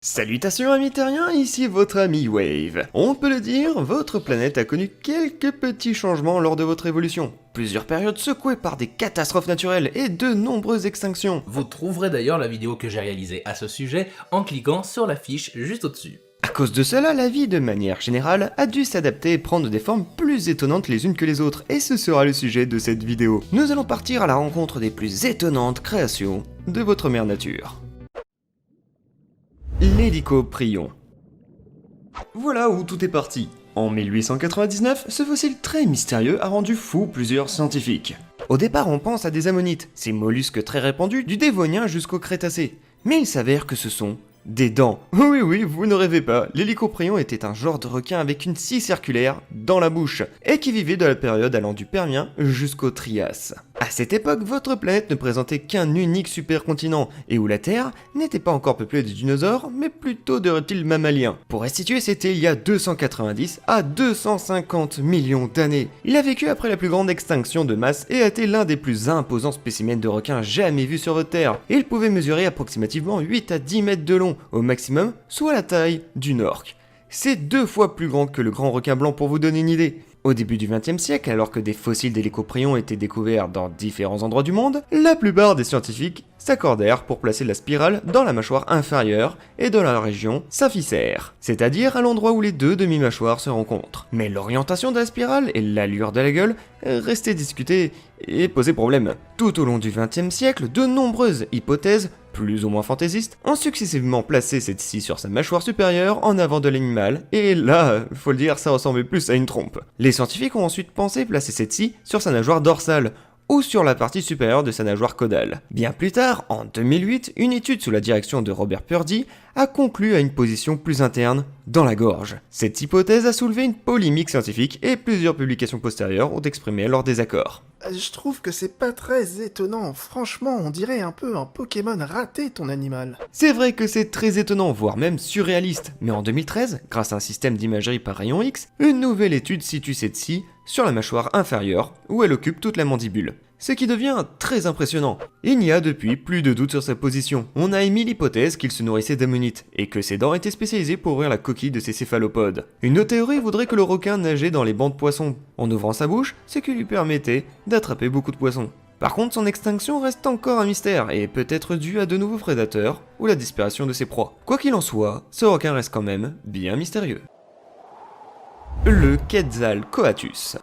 Salutations amis terriens, ici votre ami Wave. On peut le dire, votre planète a connu quelques petits changements lors de votre évolution. Plusieurs périodes secouées par des catastrophes naturelles et de nombreuses extinctions. Vous trouverez d'ailleurs la vidéo que j'ai réalisée à ce sujet en cliquant sur la fiche juste au-dessus. À cause de cela, la vie de manière générale a dû s'adapter et prendre des formes plus étonnantes les unes que les autres, et ce sera le sujet de cette vidéo. Nous allons partir à la rencontre des plus étonnantes créations de votre mère nature. L'hélicoprion. Voilà où tout est parti. En 1899, ce fossile très mystérieux a rendu fou plusieurs scientifiques. Au départ, on pense à des ammonites, ces mollusques très répandus du Dévonien jusqu'au Crétacé. Mais il s'avère que ce sont des dents. Oui, vous ne rêvez pas, l'hélicoprion était un genre de requin avec une scie circulaire dans la bouche, et qui vivait de la période allant du Permien jusqu'au Trias. À cette époque, votre planète ne présentait qu'un unique supercontinent, et où la Terre n'était pas encore peuplée de dinosaures, mais plutôt de reptiles mammaliens. Pour restituer, c'était il y a 290 à 250 millions d'années. Il a vécu après la plus grande extinction de masse et a été l'un des plus imposants spécimens de requins jamais vus sur votre Terre. Il pouvait mesurer approximativement 8 à 10 mètres de long, au maximum, soit la taille d'une orque. C'est 2 fois plus grand que le grand requin blanc pour vous donner une idée. Au début du XXe siècle, alors que des fossiles d'hélicoprion étaient découverts dans différents endroits du monde, la plupart des scientifiques s'accordèrent pour placer la spirale dans la mâchoire inférieure et dans la région symphysaire, c'est-à-dire à l'endroit où les deux demi-mâchoires se rencontrent. Mais l'orientation de la spirale et l'allure de la gueule restaient discutées et posaient problème. Tout au long du XXe siècle, de nombreuses hypothèses plus ou moins fantaisistes, ont successivement placé cette scie sur sa mâchoire supérieure en avant de l'animal, et là, faut le dire, ça ressemblait plus à une trompe. Les scientifiques ont ensuite pensé placer cette scie sur sa nageoire dorsale, ou sur la partie supérieure de sa nageoire caudale. Bien plus tard, en 2008, une étude sous la direction de Robert Purdy a conclu à une position plus interne dans la gorge. Cette hypothèse a soulevé une polémique scientifique et plusieurs publications postérieures ont exprimé leur désaccord. Je trouve que c'est pas très étonnant, franchement, on dirait un peu un Pokémon raté ton animal. C'est vrai que c'est très étonnant, voire même surréaliste, mais en 2013, grâce à un système d'imagerie par rayon X, une nouvelle étude situe cette scie sur la mâchoire inférieure, où elle occupe toute la mandibule. Ce qui devient très impressionnant. Il n'y a depuis plus de doute sur sa position. On a émis l'hypothèse qu'il se nourrissait d'ammonites, et que ses dents étaient spécialisées pour ouvrir la coquille de ses céphalopodes. Une autre théorie voudrait que le requin nageait dans les bancs de poissons, en ouvrant sa bouche, ce qui lui permettait d'attraper beaucoup de poissons. Par contre, son extinction reste encore un mystère, et peut être due à de nouveaux prédateurs, ou la disparition de ses proies. Quoi qu'il en soit, ce requin reste quand même bien mystérieux. Le Quetzalcoatus.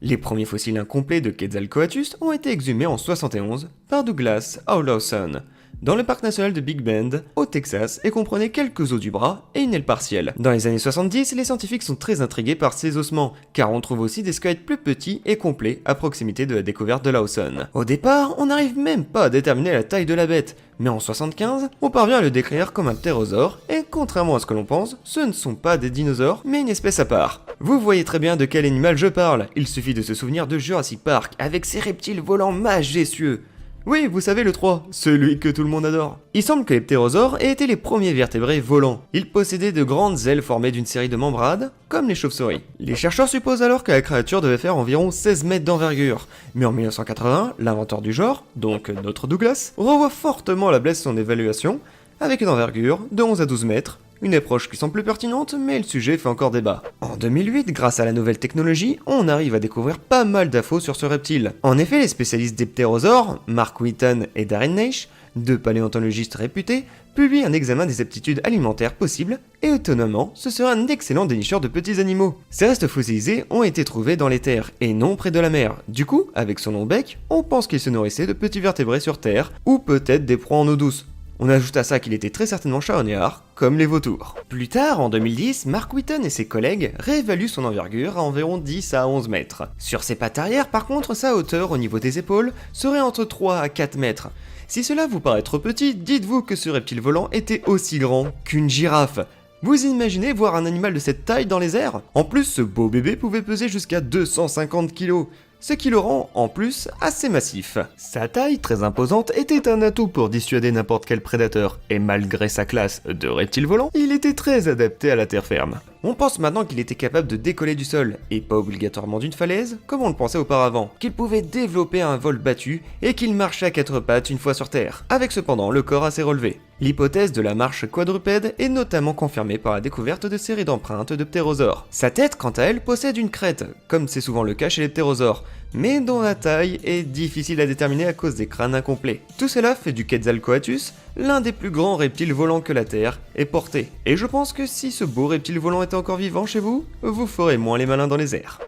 Les premiers fossiles incomplets de Quetzalcoatus ont été exhumés en 71 par Douglas Howlawson dans le parc national de Big Bend, au Texas, et comprenait quelques os du bras et une aile partielle. Dans les années 70, les scientifiques sont très intrigués par ces ossements, car on trouve aussi des squelettes plus petits et complets à proximité de la découverte de Lawson. Au départ, on n'arrive même pas à déterminer la taille de la bête, mais en 75, on parvient à le décrire comme un ptérosaure, et contrairement à ce que l'on pense, ce ne sont pas des dinosaures, mais une espèce à part. Vous voyez très bien de quel animal je parle, il suffit de se souvenir de Jurassic Park, avec ses reptiles volants majestueux. Oui, vous savez le 3, celui que tout le monde adore. Il semble que les ptérosaures aient été les premiers vertébrés volants. Ils possédaient de grandes ailes formées d'une série de membrades, comme les chauves-souris. Les chercheurs supposent alors que la créature devait faire environ 16 mètres d'envergure. Mais en 1980, l'inventeur du genre, donc notre Douglas, revoit fortement la baisse de son évaluation, avec une envergure de 11 à 12 mètres, une approche qui semble plus pertinente, mais le sujet fait encore débat. En 2008, grâce à la nouvelle technologie, on arrive à découvrir pas mal d'infos sur ce reptile. En effet, les spécialistes des ptérosaures, Mark Wheaton et Darren Naish, deux paléontologistes réputés, publient un examen des aptitudes alimentaires possibles, et étonnamment, ce serait un excellent dénicheur de petits animaux. Ces restes fossilisés ont été trouvés dans les terres, et non près de la mer. Du coup, avec son long bec, on pense qu'il se nourrissait de petits vertébrés sur terre, ou peut-être des proies en eau douce. On ajoute à ça qu'il était très certainement charognard, comme les vautours. Plus tard, en 2010, Mark Wheaton et ses collègues réévaluent son envergure à environ 10 à 11 mètres. Sur ses pattes arrière, par contre, sa hauteur au niveau des épaules serait entre 3 à 4 mètres. Si cela vous paraît trop petit, dites-vous que ce reptile volant était aussi grand qu'une girafe. Vous imaginez voir un animal de cette taille dans les airs? En plus, ce beau bébé pouvait peser jusqu'à 250 kg. Ce qui le rend, en plus, assez massif. Sa taille, très imposante, était un atout pour dissuader n'importe quel prédateur, et malgré sa classe de reptile volant, il était très adapté à la terre ferme. On pense maintenant qu'il était capable de décoller du sol, et pas obligatoirement d'une falaise, comme on le pensait auparavant, qu'il pouvait développer un vol battu, et qu'il marchait à quatre pattes une fois sur terre, avec cependant le corps assez relevé. L'hypothèse de la marche quadrupède est notamment confirmée par la découverte de séries d'empreintes de ptérosaures. Sa tête, quant à elle, possède une crête, comme c'est souvent le cas chez les ptérosaures, mais dont la taille est difficile à déterminer à cause des crânes incomplets. Tout cela fait du Quetzalcoatlus l'un des plus grands reptiles volants que la Terre ait porté. Et je pense que si ce beau reptile volant était encore vivant chez vous, vous ferez moins les malins dans les airs.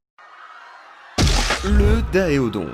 Le Daéodon.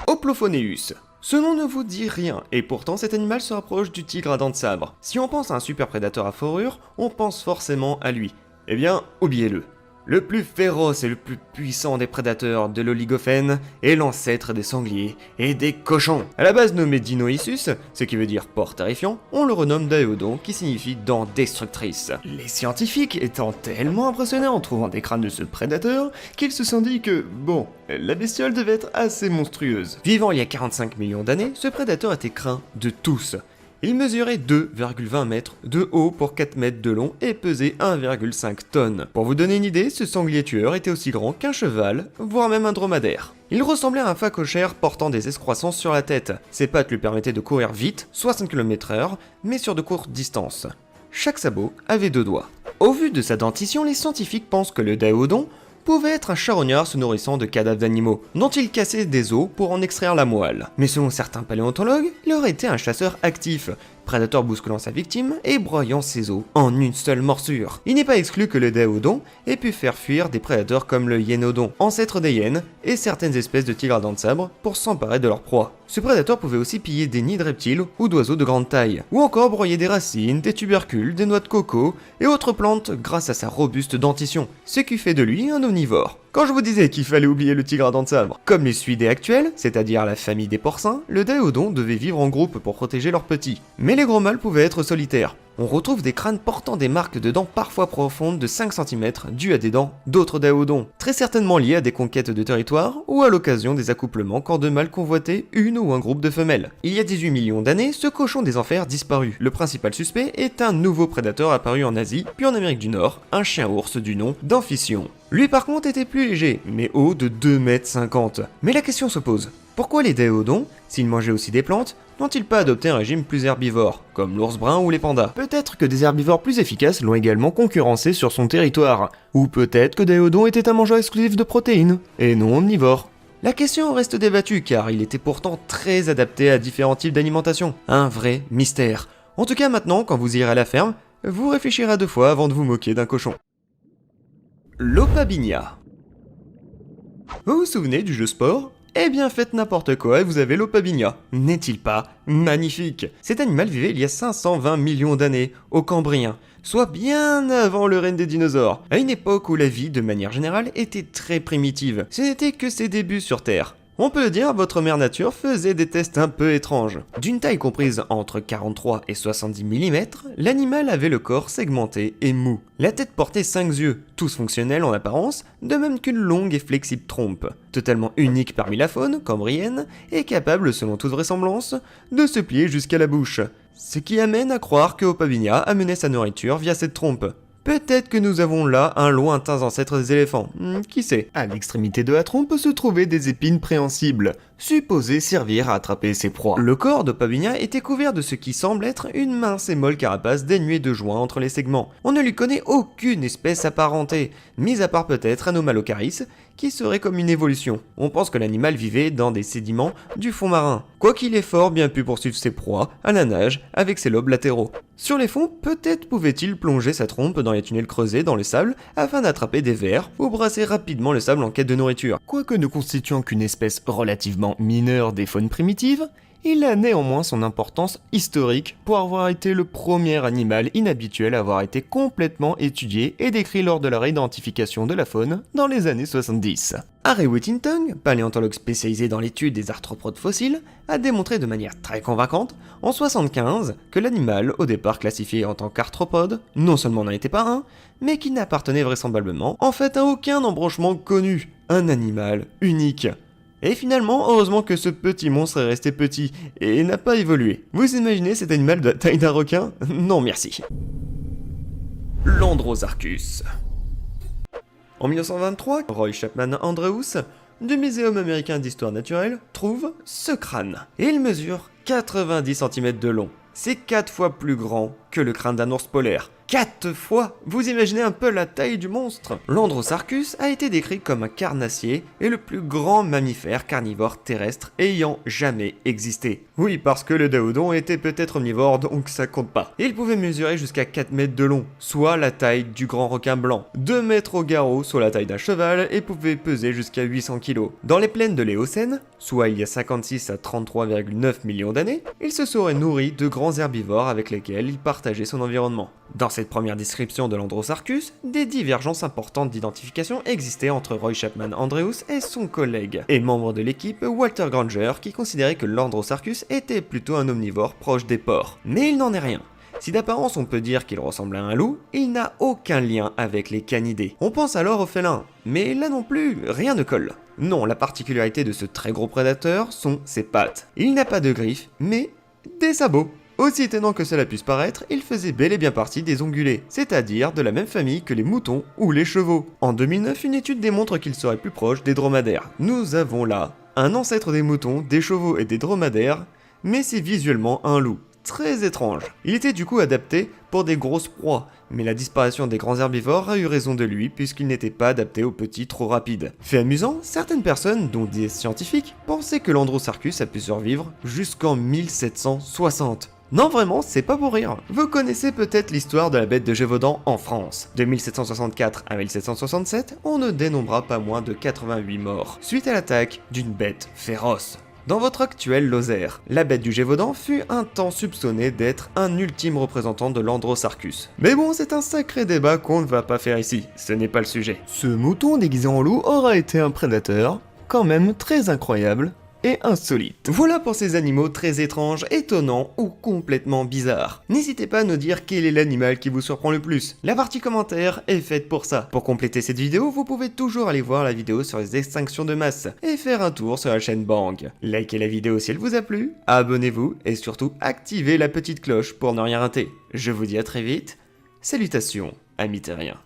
Hoplophoneus. Ce nom ne vous dit rien, et pourtant cet animal se rapproche du tigre à dents de sabre. Si on pense à un super prédateur à fourrure, on pense forcément à lui. Eh bien, oubliez-le. Le plus féroce et le plus puissant des prédateurs de l'Oligocène est l'ancêtre des sangliers et des cochons. À la base nommé Dinoissus, ce qui veut dire porc terrifiant, on le renomme Daéodon qui signifie dent destructrice. Les scientifiques étant tellement impressionnés en trouvant des crânes de ce prédateur qu'ils se sont dit que, bon, la bestiole devait être assez monstrueuse. Vivant il y a 45 millions d'années, ce prédateur était craint de tous. Il mesurait 2,20 mètres de haut pour 4 mètres de long et pesait 1,5 tonnes. Pour vous donner une idée, ce sanglier tueur était aussi grand qu'un cheval, voire même un dromadaire. Il ressemblait à un phacochère portant des excroissances sur la tête. Ses pattes lui permettaient de courir vite, 60 km/h, mais sur de courtes distances. Chaque sabot avait 2 doigts. Au vu de sa dentition, les scientifiques pensent que le Daéodon pouvait être un charognard se nourrissant de cadavres d'animaux, dont il cassait des os pour en extraire la moelle. Mais selon certains paléontologues, il aurait été un chasseur actif, prédateur bousculant sa victime et broyant ses os en une seule morsure. Il n'est pas exclu que le Daéodon ait pu faire fuir des prédateurs comme le Hyénodon, ancêtre des hyènes, et certaines espèces de tigres à dents de sabre pour s'emparer de leur proie. Ce prédateur pouvait aussi piller des nids de reptiles ou d'oiseaux de grande taille, ou encore broyer des racines, des tubercules, des noix de coco et autres plantes grâce à sa robuste dentition, ce qui fait de lui un omnivore. Quand je vous disais qu'il fallait oublier le tigre à dents de sabre, comme les suidés actuels, c'est-à-dire la famille des porcins, le Daéodon devait vivre en groupe pour protéger leurs petits. Mais les gros mâles pouvaient être solitaires. On retrouve des crânes portant des marques de dents parfois profondes de 5 cm dues à des dents d'autres Daéodons, très certainement liées à des conquêtes de territoire ou à l'occasion des accouplements quand deux mâles convoitaient une ou un groupe de femelles. Il y a 18 millions d'années, ce cochon des enfers disparut. Le principal suspect est un nouveau prédateur apparu en Asie, puis en Amérique du Nord, un chien-ours du nom d'Amphition. Lui par contre était plus léger, mais haut de 2,50 m. Mais la question se pose, pourquoi les Daéodons, s'ils mangeaient aussi des plantes, n'ont-ils pas adopté un régime plus herbivore, comme l'ours brun ou les pandas? Peut-être que des herbivores plus efficaces l'ont également concurrencé sur son territoire, ou peut-être que Daéodon était un mangeur exclusif de protéines, et non omnivore. La question reste débattue car il était pourtant très adapté à différents types d'alimentation, un vrai mystère. En tout cas maintenant, quand vous irez à la ferme, vous réfléchirez à 2 fois avant de vous moquer d'un cochon. L'Opabinia. Vous vous souvenez du jeu sport ? Eh bien faites n'importe quoi et vous avez l'Opabinia. N'est-il pas magnifique? Cet animal vivait il y a 520 millions d'années, au Cambrien, soit bien avant le règne des dinosaures, à une époque où la vie, de manière générale, était très primitive. Ce n'était que ses débuts sur Terre. On peut le dire, votre mère nature faisait des tests un peu étranges. D'une taille comprise entre 43 et 70 mm, l'animal avait le corps segmenté et mou. La tête portait 5 yeux, tous fonctionnels en apparence, de même qu'une longue et flexible trompe. Totalement unique parmi la faune cambrienne, et capable, selon toute vraisemblance, de se plier jusqu'à la bouche. Ce qui amène à croire que Opabinia amenait sa nourriture via cette trompe. Peut-être que nous avons là un lointain ancêtre des éléphants, qui sait. À l'extrémité de la trompe se trouvaient des épines préhensibles, supposées servir à attraper ses proies. Le corps d'Opabinia était couvert de ce qui semble être une mince et molle carapace dénuée de joints entre les segments. On ne lui connaît aucune espèce apparentée, mis à part peut-être Anomalocaris, qui serait comme une évolution. On pense que l'animal vivait dans des sédiments du fond marin, quoiqu'il ait fort bien pu poursuivre ses proies à la nage avec ses lobes latéraux. Sur les fonds, peut-être pouvait-il plonger sa trompe dans les tunnels creusés dans le sable afin d'attraper des vers ou brasser rapidement le sable en quête de nourriture. Quoique ne constituant qu'une espèce relativement mineure des faunes primitives, il a néanmoins son importance historique pour avoir été le premier animal inhabituel à avoir été complètement étudié et décrit lors de la réidentification de la faune dans les années 70. Harry Whittington, paléontologue spécialisé dans l'étude des arthropodes fossiles, a démontré de manière très convaincante, en 1975, que l'animal, au départ classifié en tant qu'arthropode, non seulement n'en était pas un, mais qui n'appartenait vraisemblablement en fait à aucun embranchement connu, un animal unique. Et finalement, heureusement que ce petit monstre est resté petit et n'a pas évolué. Vous imaginez cet animal de la taille d'un requin? Non merci. L'Androsarchus. En 1923, Roy Chapman Andrews, du Muséum américain d'histoire naturelle, trouve ce crâne. Et il mesure 90 cm de long. C'est 4 fois plus grand que le crâne d'un ours polaire. 4 fois! Vous imaginez un peu la taille du monstre? L'Androsarcus a été décrit comme un carnassier et le plus grand mammifère carnivore terrestre ayant jamais existé. Oui, parce que le Daodon était peut-être omnivore, donc ça compte pas. Il pouvait mesurer jusqu'à 4 mètres de long, soit la taille du grand requin blanc, 2 mètres au garrot, soit la taille d'un cheval, et pouvait peser jusqu'à 800 kg. Dans les plaines de l'Éocène, soit il y a 56 à 33,9 millions d'années, il se serait nourri de grands herbivores avec lesquels il partageait son environnement. Dans cette première description de l'Androsarcus, des divergences importantes d'identification existaient entre Roy Chapman Andrews et son collègue, et membre de l'équipe Walter Granger qui considérait que l'Androsarcus était plutôt un omnivore proche des porcs. Mais il n'en est rien. Si d'apparence on peut dire qu'il ressemble à un loup, il n'a aucun lien avec les canidés. On pense alors au félin, mais là non plus, rien ne colle. Non, la particularité de ce très gros prédateur sont ses pattes. Il n'a pas de griffes, mais des sabots. Aussi étonnant que cela puisse paraître, il faisait bel et bien partie des ongulés, c'est-à-dire de la même famille que les moutons ou les chevaux. En 2009, une étude démontre qu'il serait plus proche des dromadaires. Nous avons là un ancêtre des moutons, des chevaux et des dromadaires, mais c'est visuellement un loup. Très étrange. Il était du coup adapté pour des grosses proies, mais la disparition des grands herbivores a eu raison de lui puisqu'il n'était pas adapté aux petits trop rapides. Fait amusant, certaines personnes, dont des scientifiques, pensaient que l'Androsarcus a pu survivre jusqu'en 1760. Non vraiment, c'est pas pour rire. Vous connaissez peut-être l'histoire de la bête de Gévaudan en France. De 1764 à 1767, on ne dénombrera pas moins de 88 morts, suite à l'attaque d'une bête féroce. Dans votre actuel Lozère, la bête du Gévaudan fut un temps soupçonnée d'être un ultime représentant de l'Androsarcus. Mais bon, c'est un sacré débat qu'on ne va pas faire ici, ce n'est pas le sujet. Ce mouton déguisé en loup aura été un prédateur, quand même très incroyable, et insolite. Voilà pour ces animaux très étranges, étonnants ou complètement bizarres. N'hésitez pas à nous dire quel est l'animal qui vous surprend le plus. La partie commentaire est faite pour ça. Pour compléter cette vidéo, vous pouvez toujours aller voir la vidéo sur les extinctions de masse et faire un tour sur la chaîne Bang. Likez la vidéo si elle vous a plu, abonnez-vous et surtout activez la petite cloche pour ne rien rater. Je vous dis à très vite. Salutations, amis terriens.